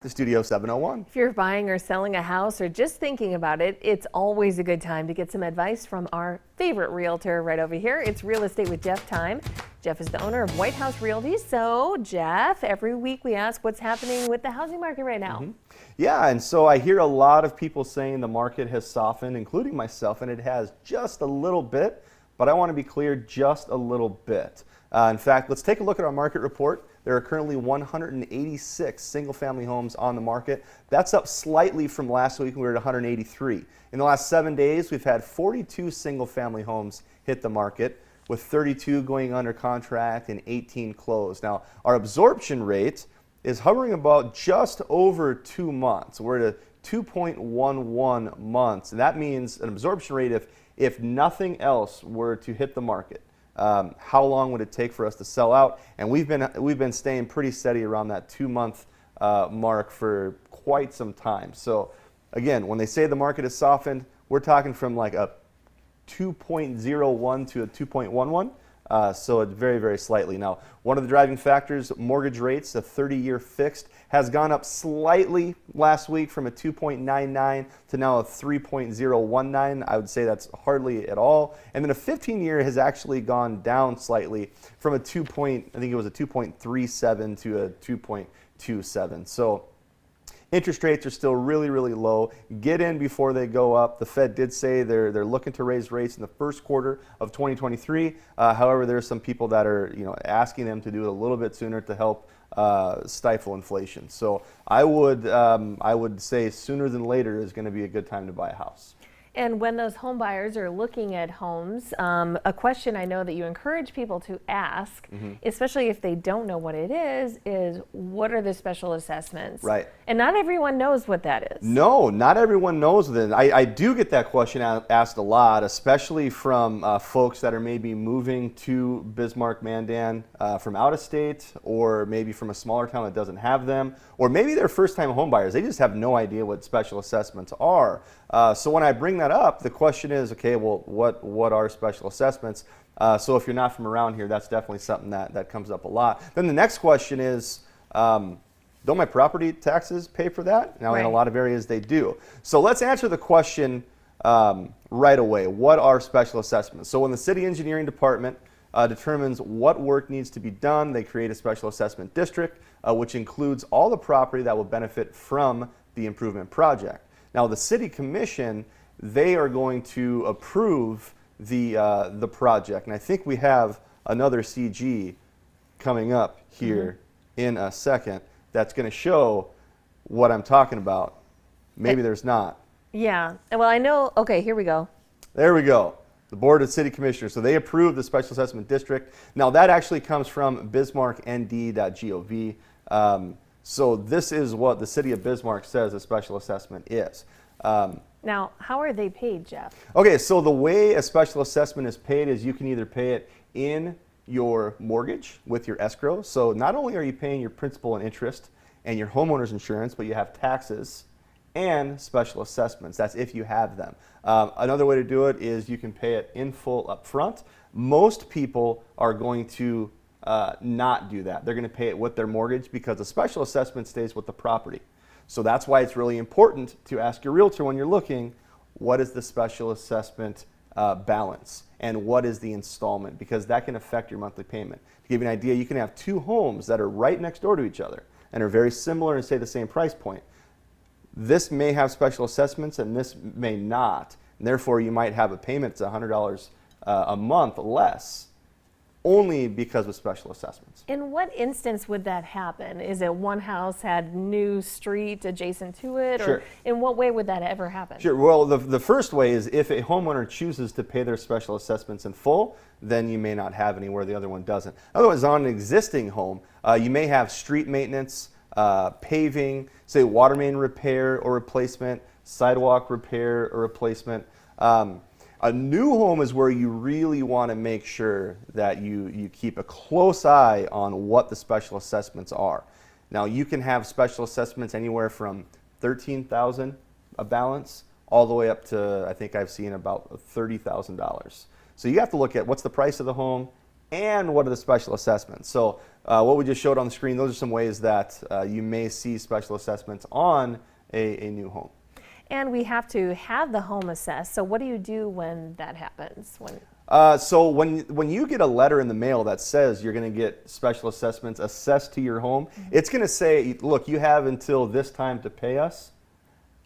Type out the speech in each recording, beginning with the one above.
The Studio 701. If you're buying or selling a house or just thinking about it, it's always a good time to get some advice from our favorite realtor right over here. It's Real Estate with Jeff Time. Jeff is the owner of White House Realty. So, Jeff, every week we ask what's happening with the housing market right now. Yeah, and so I hear a lot of people saying the market has softened, including myself, and it has just a little bit, but I want to be clear, just a little bit. In fact, let's take a look at our market report. There are currently 186 single-family homes on the market. That's up slightly from last week when we were at 183. In the last 7 days, we've had 42 single-family homes hit the market, with 32 going under contract and 18 closed. Now, our absorption rate is hovering about just over 2 months. We're at a 2.11 months, and that means an absorption rate if nothing else were to hit the market. How long would it take for us to sell out? And we've been staying pretty steady around that 2-month mark for quite some time. So again, when they say the market has softened, we're talking from like a 2.01 to a 2.11. So it's very, very slightly. Now, one of the driving factors, mortgage rates, a 30-year fixed, has gone up slightly last week from a 2.99 to now a 3.019. I would say that's hardly at all. And then a 15-year has actually gone down slightly from a I think it was a 2.37 to a 2.27. So interest rates are still really, really low. Get in before they go up. The Fed did say they're looking to raise rates in the first quarter of 2023. However, there are some people that are asking them to do it a little bit sooner to help stifle inflation. So I would say sooner than later is going to be a good time to buy a house. And when those home buyers are looking at homes, a question I know that you encourage people to ask, especially if they don't know what it is what are the special assessments? Right. And not everyone knows what that is. No, not everyone knows that. I do get that question asked a lot, especially from folks that are maybe moving to Bismarck, Mandan from out of state, or maybe from a smaller town that doesn't have them, or maybe they're first-time home buyers. They just have no idea what special assessments are. So when I bring that up, the question is, okay, well, what are special assessments? So if you're not from around here, that's definitely something that comes up a lot. Then the next question is, don't my property taxes pay for that? Now, right. In a lot of areas, they do. So let's answer the question right away. What are special assessments? So when the city engineering department determines what work needs to be done, they create a special assessment district, which includes all the property that will benefit from the improvement project. Now, the city commission, they are going to approve the project, and I think we have another CG coming up here in a second that's going to show what I'm talking about. Maybe there's not. Yeah. Well, I know. Okay, here we go. There we go. The Board of City Commissioners. So they approved the Special Assessment District. Now, that actually comes from bismarcknd.gov. So this is what the city of Bismarck says a special assessment is. Now, how are they paid, Jeff? Okay, so the way a special assessment is paid is you can either pay it in your mortgage with your escrow. So not only are you paying your principal and interest and your homeowner's insurance, but you have taxes and special assessments. That's if you have them. Another way to do it is you can pay it in full up front. Most people are going to not do that. They're going to pay it with their mortgage because the special assessment stays with the property. So that's why it's really important to ask your realtor when you're looking, what is the special assessment balance and what is the installment, because that can affect your monthly payment. To give you an idea, you can have two homes that are right next door to each other and are very similar and say the same price point. This may have special assessments and this may not, and therefore you might have a payment that's $100 a month less, only because of special assessments. In what instance would that happen? Is it one house had new street adjacent to it? Sure. Or in what way would that ever happen? Sure. Well, the first way is if a homeowner chooses to pay their special assessments in full, then you may not have any where the other one doesn't. Otherwise, on an existing home, you may have street maintenance, paving, say water main repair or replacement, sidewalk repair or replacement. A new home is where you really want to make sure that you keep a close eye on what the special assessments are. Now, you can have special assessments anywhere from $13,000 a balance all the way up to, I think I've seen about $30,000. So you have to look at what's the price of the home and what are the special assessments. So what we just showed on the screen, those are some ways that you may see special assessments on a new home. And we have to have the home assessed. So what do you do when that happens? So when you get a letter in the mail that says you're going to get special assessments assessed to your home, it's going to say, look, you have until this time to pay us,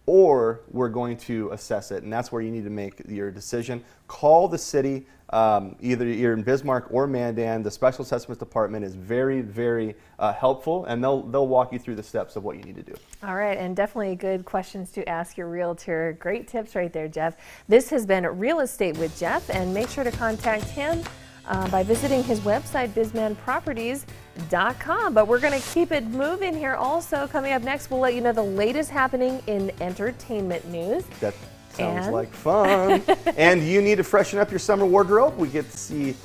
or we're going to assess it. And that's where you need to make your decision. Call the city, either you're in Bismarck or Mandan. The Special Assessments Department is very, very helpful, and they'll walk you through the steps of what you need to do. All right, and definitely good questions to ask your realtor. Great tips right there, Jeff. This has been Real Estate with Jeff, and make sure to contact him by visiting his website, bizmanproperties.com. But we're going to keep it moving here. Also, coming up next, we'll let you know the latest happening in entertainment news. That sounds like fun. And you need to freshen up your summer wardrobe. We get to see